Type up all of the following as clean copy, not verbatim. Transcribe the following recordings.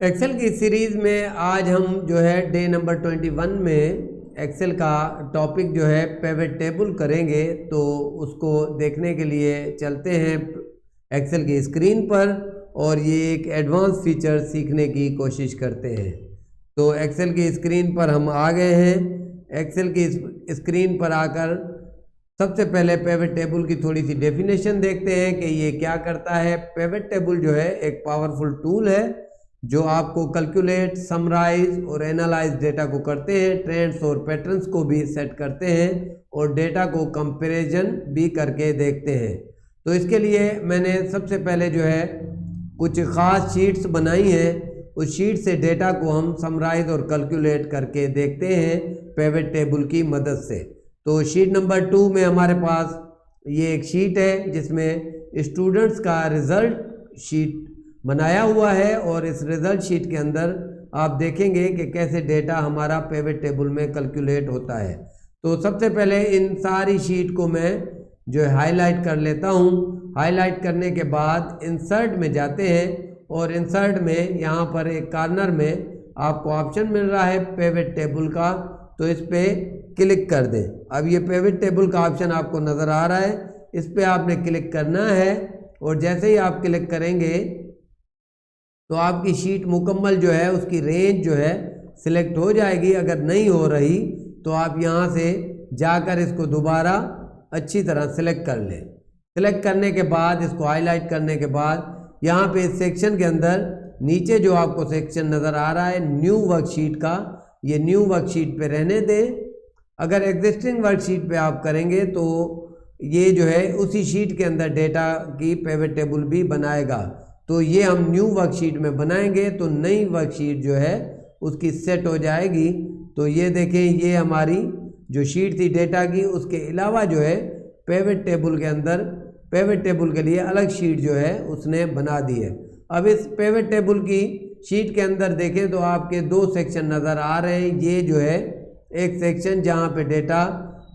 Excel की series में आज हम जो है डे नंबर 21 में एक्सेल का टॉपिक जो है पिवट टेबल करेंगे। तो उसको देखने के लिए चलते हैं एक्सेल की स्क्रीन पर और ये एक एडवांस फीचर सीखने की कोशिश करते हैं। तो एक्सेल की स्क्रीन पर हम आ गए हैं। एक्सेल की स्क्रीन पर आकर सबसे पहले पिवट टेबल की थोड़ी सी डेफिनेशन देखते हैं कि ये क्या करता है। पिवट टेबल जो है एक पावरफुल टूल है जो आपको कैलकुलेट, समराइज और एनालाइज डेटा को करते हैं, ट्रेंड्स और पैटर्न्स को भी सेट करते हैं और डेटा को कंपैरिजन भी करके देखते हैं। तो इसके लिए मैंने सबसे पहले जो है कुछ ख़ास शीट्स बनाई हैं। उस शीट से डेटा को हम समराइज और कैलकुलेट करके देखते हैं पिवट टेबल की मदद से। तो शीट नंबर 2 में हमारे पास ये एक शीट है जिसमें स्टूडेंट्स का रिज़ल्ट शीट बनाया हुआ है और इस रिजल्ट शीट के अंदर आप देखेंगे कि कैसे डेटा हमारा पिवट टेबल में कैलकुलेट होता है। तो सबसे पहले इन सारी शीट को मैं जो है हाईलाइट कर लेता हूँ। हाईलाइट करने के बाद इंसर्ट में जाते हैं और इंसर्ट में यहाँ पर एक कॉर्नर में आपको ऑप्शन मिल रहा है पिवट टेबल का, तो इस पर क्लिक कर दें। अब ये पिवट टेबल का ऑप्शन आपको नज़र आ रहा है, इस पर आपने क्लिक करना है और जैसे ही आप क्लिक करेंगे तो आपकी शीट मुकम्मल जो है उसकी रेंज जो है सिलेक्ट हो जाएगी। अगर नहीं हो रही तो आप यहाँ से जाकर इसको दोबारा अच्छी तरह सिलेक्ट कर लें। सिलेक्ट करने के बाद इसको हाईलाइट करने के बाद यहाँ पे इस सेक्शन के अंदर नीचे जो आपको सेक्शन नज़र आ रहा है न्यू वर्कशीट का, ये न्यू वर्कशीट पे रहने दें। अगर एग्जिस्टिंग वर्कशीट पे आप करेंगे तो ये जो है उसी शीट के अंदर डेटा की पिवट टेबल भी बनाएगा। तो ये हम न्यू वर्कशीट में बनाएंगे तो नई वर्कशीट जो है उसकी सेट हो जाएगी। तो ये देखें, ये हमारी जो शीट थी डेटा की, उसके अलावा जो है पिवट टेबल के अंदर पिवट टेबल के लिए अलग शीट जो है उसने बना दी है। अब इस पिवट टेबल की शीट के अंदर देखें तो आपके दो सेक्शन नज़र आ रहे हैं। ये जो है एक सेक्शन जहाँ पे डेटा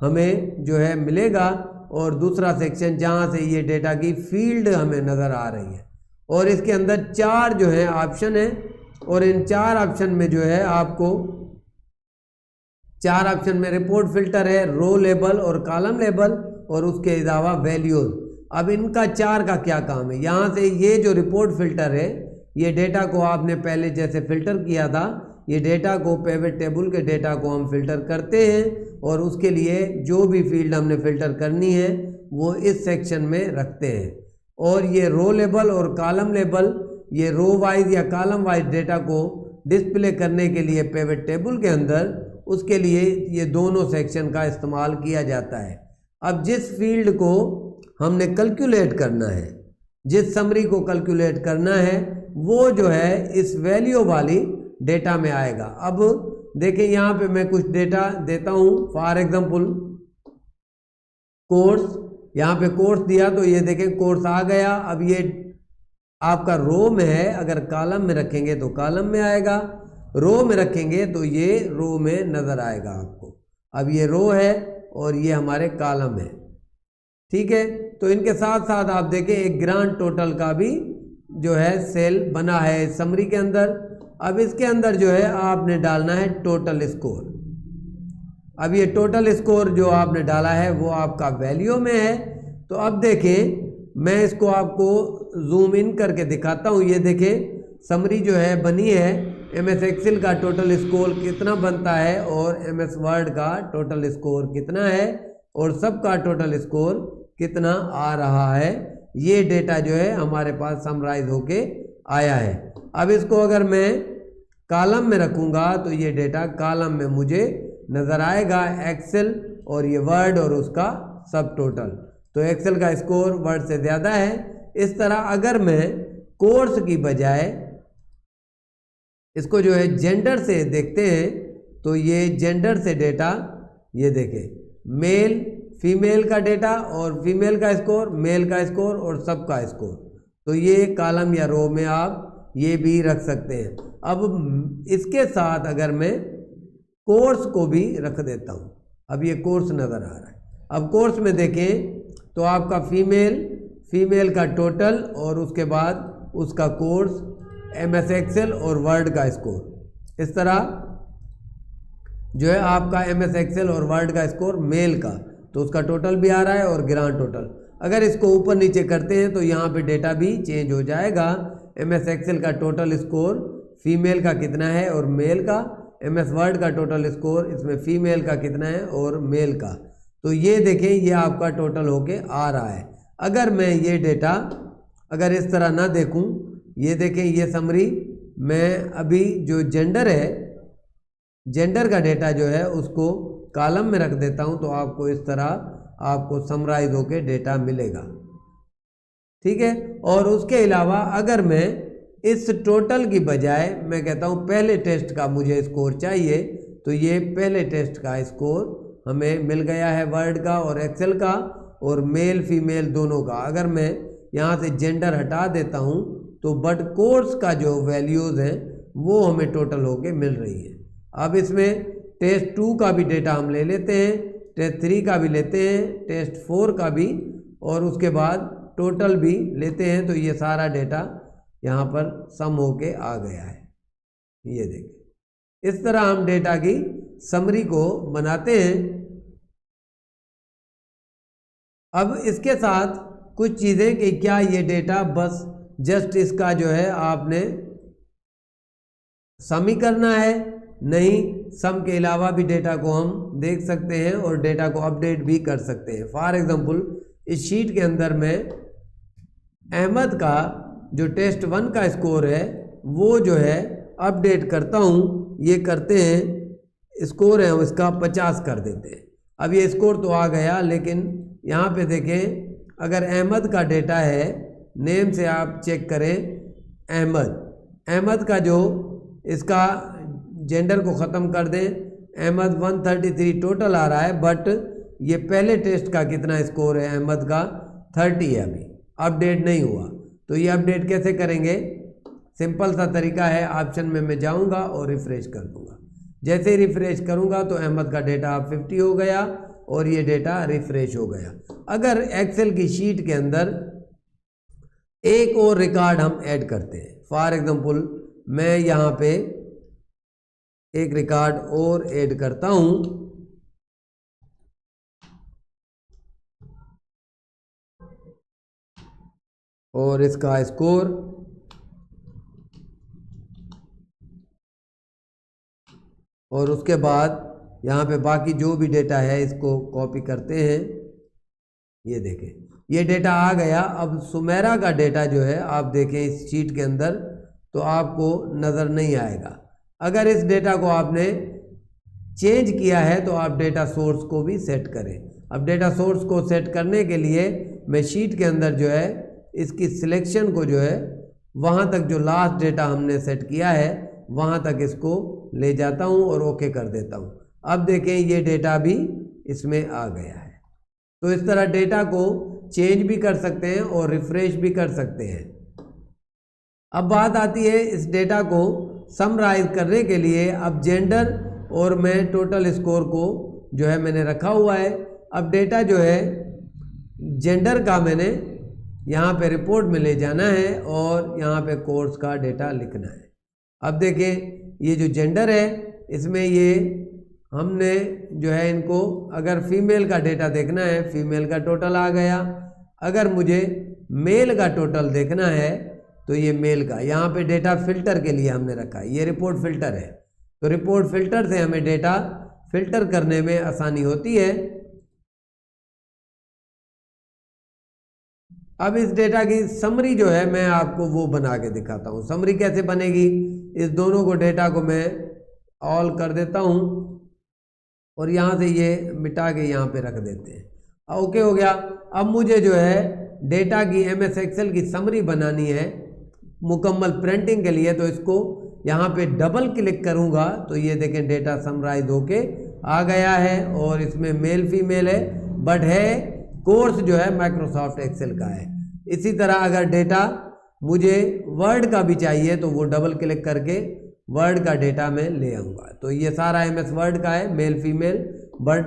हमें जो है मिलेगा और दूसरा सेक्शन जहाँ से ये डेटा की फील्ड हमें नज़र आ रही है। और इसके अंदर 4 जो है ऑप्शन है और इन 4 ऑप्शन में जो है आपको 4 ऑप्शन में रिपोर्ट फिल्टर है, रो लेबल और कॉलम लेबल और उसके अलावा वैल्यूज। अब इनका 4 का क्या काम है। यहाँ से ये जो रिपोर्ट फिल्टर है ये डेटा को आपने पहले जैसे फिल्टर किया था, ये डेटा को पिवट टेबल के डेटा को हम फिल्टर करते हैं और उसके लिए जो भी फील्ड हमने फिल्टर करनी है वो इस सेक्शन में रखते हैं। और ये रो लेबल और कॉलम लेबल, ये रो वाइज या कॉलम वाइज डेटा को डिस्प्ले करने के लिए पिवट टेबल के अंदर, उसके लिए ये दोनों सेक्शन का इस्तेमाल किया जाता है। अब जिस फील्ड को हमने कैलकुलेट करना है, जिस समरी को कैलकुलेट करना है, वो जो है इस वैल्यू वाली डेटा में आएगा। अब देखें यहाँ पे मैं कुछ डेटा देता हूँ। फॉर एग्जाम्पल कोर्स, यहाँ पे कोर्स दिया तो ये देखें कोर्स आ गया। अब ये आपका रो में है, अगर कॉलम में रखेंगे तो कॉलम में आएगा, रो में रखेंगे तो ये रो में नज़र आएगा आपको। अब ये रो है और ये हमारे कॉलम है, ठीक है। तो इनके साथ साथ आप देखें एक ग्रांड टोटल का भी जो है सेल बना है समरी के अंदर। अब इसके अंदर जो है आपने डालना है टोटल स्कोर। अब ये टोटल स्कोर जो आपने डाला है वो आपका वैल्यू में है। तो अब देखें, मैं इसको आपको जूम इन करके दिखाता हूँ। ये देखें समरी जो है बनी है, MS एक्सेल का टोटल स्कोर कितना बनता है और MS वर्ड का टोटल स्कोर कितना है और सबका टोटल स्कोर कितना आ रहा है। ये डेटा जो है हमारे पास समराइज होके आया है। अब इसको अगर मैं कॉलम में रखूँगा तो ये डेटा कॉलम में मुझे नज़र आएगा, एक्सेल और ये वर्ड और उसका सब टोटल। तो एक्सेल का स्कोर वर्ड से ज़्यादा है। इस तरह अगर मैं कोर्स की बजाय इसको जो है जेंडर से देखते हैं तो ये जेंडर से डेटा, ये देखें मेल फीमेल का डेटा और फीमेल का स्कोर, मेल का स्कोर और सबका स्कोर। तो ये कॉलम या रो में आप ये भी रख सकते हैं। अब इसके साथ अगर मैं कोर्स को भी रख देता हूँ, अब ये कोर्स नज़र आ रहा है। अब कोर्स में देखें तो आपका फीमेल का टोटल और उसके बाद उसका कोर्स MS एक्सेल और वर्ड का स्कोर। इस तरह जो है आपका MS एक्सेल और वर्ड का स्कोर मेल का, तो उसका टोटल भी आ रहा है और ग्रांड टोटल। अगर इसको ऊपर नीचे करते हैं तो यहाँ पे डेटा भी चेंज हो जाएगा। MS एक्सेल का टोटल स्कोर फीमेल का कितना है और मेल का, MS वर्ड का टोटल स्कोर इसमें फीमेल का कितना है और मेल का। तो ये देखें, ये आपका टोटल होके आ रहा है। अगर मैं ये डेटा अगर इस तरह ना देखूं, ये देखें, ये समरी मैं अभी जो जेंडर है, जेंडर का डेटा जो है उसको कॉलम में रख देता हूं, तो आपको इस तरह आपको समराइज होके डेटा मिलेगा। ठीक है। और उसके अलावा अगर मैं इस टोटल की बजाय मैं कहता हूं पहले टेस्ट का मुझे स्कोर चाहिए, तो ये पहले टेस्ट का स्कोर हमें मिल गया है वर्ड का और एक्सेल का, और मेल फीमेल दोनों का। अगर मैं यहाँ से जेंडर हटा देता हूँ तो बट कोर्स का जो वैल्यूज़ हैं वो हमें टोटल होके मिल रही है। अब इसमें टेस्ट 2 का भी डेटा हम ले लेते हैं, टेस्ट 3 का भी लेते हैं, टेस्ट 4 का भी, और उसके बाद टोटल भी लेते हैं। तो ये सारा डेटा यहाँ पर सम होके आ गया है। ये देखिए, इस तरह हम डेटा की समरी को बनाते हैं। अब इसके साथ कुछ चीज़ें कि क्या ये डेटा बस जस्ट इसका जो है आपने सम ही करना है, नहीं, सम के अलावा भी डेटा को हम देख सकते हैं और डेटा को अपडेट भी कर सकते हैं। फॉर एग्जांपल इस शीट के अंदर में अहमद का जो टेस्ट 1 का स्कोर है वो जो है अपडेट करता हूँ। ये करते हैं, स्कोर है इसका 50 कर देते हैं। अब ये स्कोर तो आ गया, लेकिन यहाँ पे देखें, अगर अहमद का डेटा है, नेम से आप चेक करें, अहमद का जो इसका जेंडर को ख़त्म कर दें, अहमद 133 टोटल आ रहा है, बट ये पहले टेस्ट का कितना स्कोर है अहमद का 30 है, अभी अपडेट नहीं हुआ। तो ये अपडेट कैसे करेंगे? सिंपल सा तरीका है, ऑप्शन में मैं जाऊंगा और रिफ्रेश कर दूंगा। जैसे ही रिफ्रेश करूंगा तो अहमद का डेटा अब 50 हो गया और ये डेटा रिफ्रेश हो गया। अगर एक्सेल की शीट के अंदर एक और रिकॉर्ड हम ऐड करते हैं, फॉर एग्जांपल मैं यहाँ पे एक रिकॉर्ड और ऐड करता हूँ, और इसका स्कोर और उसके बाद यहाँ पे बाकी जो भी डेटा है इसको कॉपी करते हैं। ये देखें, ये डेटा आ गया। अब सुमेरा का डेटा जो है आप देखें इस शीट के अंदर, तो आपको नज़र नहीं आएगा। अगर इस डेटा को आपने चेंज किया है तो आप डेटा सोर्स को भी सेट करें। अब डेटा सोर्स को सेट करने के लिए मैं शीट के अंदर जो है इसकी सिलेक्शन को जो है वहाँ तक जो लास्ट डेटा हमने सेट किया है वहाँ तक इसको ले जाता हूँ और ओके कर देता हूँ। अब देखें ये डेटा भी इसमें आ गया है। तो इस तरह डेटा को चेंज भी कर सकते हैं और रिफ्रेश भी कर सकते हैं। अब बात आती है इस डेटा को समराइज करने के लिए। अब जेंडर और मैं टोटल स्कोर को जो है मैंने रखा हुआ है। अब डेटा जो है जेंडर का मैंने यहाँ पे रिपोर्ट में ले जाना है और यहाँ पे कोर्स का डेटा लिखना है। अब देखें ये जो जेंडर है इसमें ये हमने जो है इनको अगर फीमेल का डेटा देखना है, फीमेल का टोटल आ गया। अगर मुझे मेल का टोटल देखना है तो ये मेल का, यहाँ पे डेटा फिल्टर के लिए हमने रखा है, ये रिपोर्ट फिल्टर है। तो रिपोर्ट फिल्टर से हमें डेटा फिल्टर करने में आसानी होती है। अब इस डेटा की समरी जो है मैं आपको वो बना के दिखाता हूँ। समरी कैसे बनेगी, इस दोनों को डेटा को मैं ऑल कर देता हूँ और यहाँ से ये मिटा के यहाँ पे रख देते हैं। ओके हो गया। अब मुझे जो है डेटा की MS एक्सेल की समरी बनानी है मुकम्मल प्रिंटिंग के लिए, तो इसको यहाँ पे डबल क्लिक करूँगा तो ये देखें डेटा समराइज होके आ गया है और इसमें मेल फीमेल है, बट है कोर्स जो है माइक्रोसॉफ्ट एक्सेल का है। इसी तरह अगर डेटा मुझे वर्ड का भी चाहिए तो वो डबल क्लिक करके वर्ड का डेटा में ले आऊँगा। तो ये सारा MS वर्ड का है, मेल फीमेल, बट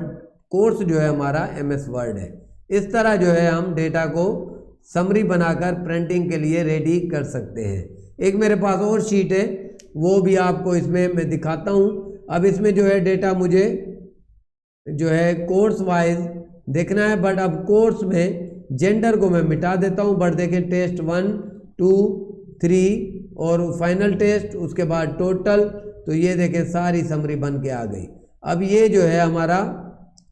कोर्स जो है हमारा MS वर्ड है। इस तरह जो है हम डेटा को समरी बनाकर प्रिंटिंग के लिए रेडी कर सकते हैं। एक मेरे पास और शीट है, वो भी आपको इसमें मैं दिखाता हूँ। अब इसमें जो है डेटा मुझे जो है कोर्स वाइज देखना है, बट अब कोर्स में जेंडर को मैं मिटा देता हूँ। बट देखें टेस्ट 1, 2, 3 और फाइनल टेस्ट, उसके बाद टोटल, तो ये देखें सारी समरी बन के आ गई। अब ये जो है हमारा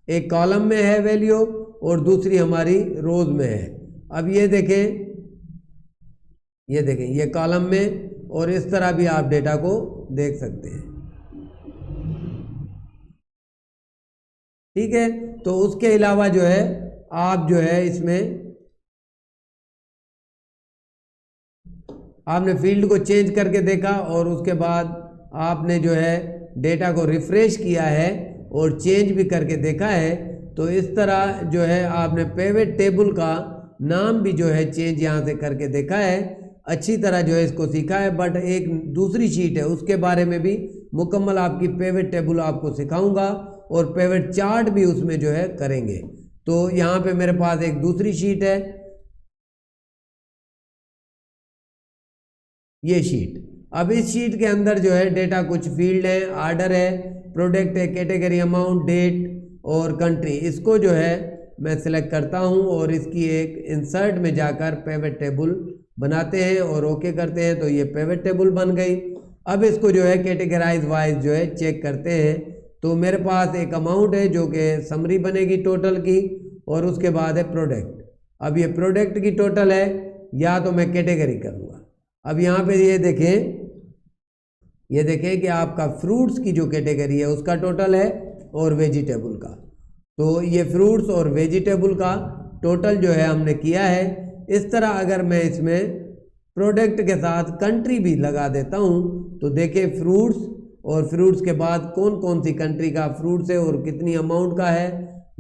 एक कॉलम में है वैल्यू और दूसरी हमारी रोज में है। अब ये देखें ये कॉलम में, और इस तरह भी आप डेटा को देख सकते हैं। ठीक है, तो उसके अलावा जो है आप जो है इसमें आपने फील्ड को चेंज करके देखा और उसके बाद आपने जो है डेटा को रिफ्रेश किया है और चेंज भी करके देखा है। तो इस तरह जो है आपने पिवट टेबल का नाम भी जो है चेंज यहाँ से करके देखा है, अच्छी तरह जो है इसको सीखा है। बट एक दूसरी शीट है, उसके बारे में भी मुकम्मल आपकी पिवट टेबल आपको सिखाऊंगा और पिवट चार्ट भी उसमें जो है करेंगे। तो यहाँ पे मेरे पास एक दूसरी शीट है, ये शीट। अब इस शीट के अंदर जो है डेटा कुछ फील्ड है, आर्डर है, प्रोडक्ट है, कैटेगरी, अमाउंट, डेट और कंट्री। इसको जो है मैं सिलेक्ट करता हूँ और इसकी एक इंसर्ट में जाकर पिवट टेबल बनाते हैं और ओके करते हैं, तो ये पिवट टेबल बन गई। अब इसको जो है कैटेगराइज वाइज जो है चेक करते हैं। तो मेरे पास एक अमाउंट है जो कि समरी बनेगी टोटल की, और उसके बाद है प्रोडक्ट। अब ये प्रोडक्ट की टोटल है, या तो मैं कैटेगरी करूँगा। अब यहाँ पे ये देखें कि आपका फ्रूट्स की जो कैटेगरी है उसका टोटल है और वेजिटेबल का। तो ये फ्रूट्स और वेजिटेबल का टोटल जो है हमने किया है। इस तरह अगर मैं इसमें प्रोडक्ट के साथ कंट्री भी लगा देता हूँ, तो देखें फ्रूट्स और फ्रूट्स के बाद कौन कौन सी कंट्री का फ्रूट्स है और कितनी अमाउंट का है,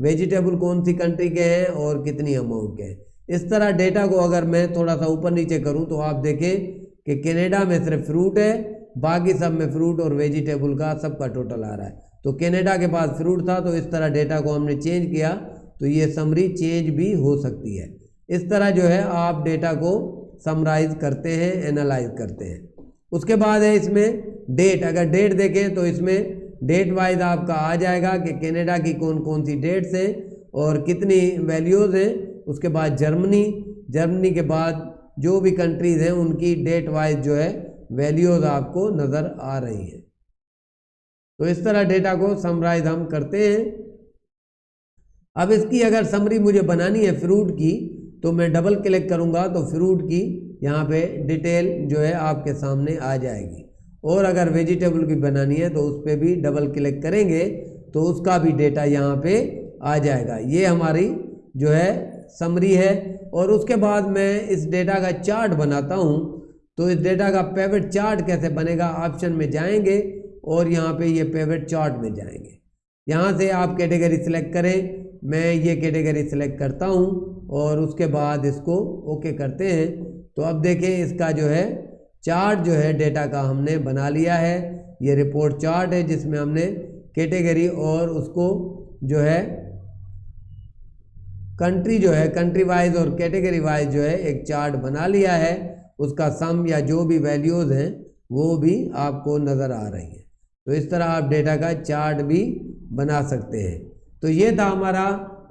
वेजिटेबल कौन सी कंट्री के हैं और कितनी अमाउंट के हैं। इस तरह डेटा को अगर मैं थोड़ा सा ऊपर नीचे करूं तो आप देखें कि कनाडा में सिर्फ फ्रूट है, बाकी सब में फ्रूट और वेजिटेबल का सबका टोटल आ रहा है। तो कनाडा के पास फ्रूट था, तो इस तरह डेटा को हमने चेंज किया, तो ये समरी चेंज भी हो सकती है। इस तरह जो है आप डेटा को समराइज करते हैं, एनालाइज करते हैं। उसके बाद है इसमें डेट। अगर डेट देखें तो इसमें डेट वाइज आपका आ जाएगा कि कनाडा की कौन कौन सी डेट्स हैं और कितनी वैल्यूज़ हैं। उसके बाद जर्मनी के बाद जो भी कंट्रीज़ हैं उनकी डेट वाइज जो है वैल्यूज़ आपको नज़र आ रही हैं। तो इस तरह डेटा को समराइज हम करते हैं। अब इसकी अगर समरी मुझे बनानी है फ्रूट की, तो मैं डबल क्लिक करूंगा तो फ्रूट की यहाँ पे डिटेल जो है आपके सामने आ जाएगी। और अगर वेजिटेबल की बनानी है तो उस पर भी डबल क्लिक करेंगे तो उसका भी डेटा यहाँ पे आ जाएगा। ये हमारी जो है समरी है। और उसके बाद मैं इस डेटा का चार्ट बनाता हूँ। तो इस डेटा का पिवट चार्ट कैसे बनेगा, ऑप्शन में जाएंगे और यहाँ पे ये पिवट चार्ट में जाएंगे। यहाँ से आप कैटेगरी सिलेक्ट करें, मैं ये कैटेगरी सिलेक्ट करता हूँ और उसके बाद इसको ओके करते हैं। तो अब देखें इसका जो है चार्ट जो है डेटा का हमने बना लिया है। ये रिपोर्ट चार्ट है जिसमें हमने कैटेगरी और उसको जो है कंट्री जो है कंट्री वाइज और कैटेगरी वाइज जो है एक चार्ट बना लिया है। उसका सम या जो भी वैल्यूज़ हैं वो भी आपको नज़र आ रही हैं। तो इस तरह आप डेटा का चार्ट भी बना सकते हैं। तो ये था हमारा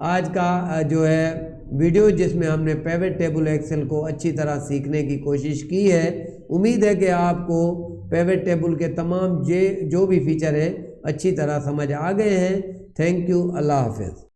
आज का जो है वीडियो जिसमें हमने पिवट टेबल एक्सेल को अच्छी तरह सीखने की कोशिश की है। उम्मीद है कि आपको पिवट टेबल के तमाम जो भी फीचर हैं अच्छी तरह समझ आ गए हैं। Thank you. अल्लाह हाफिज़।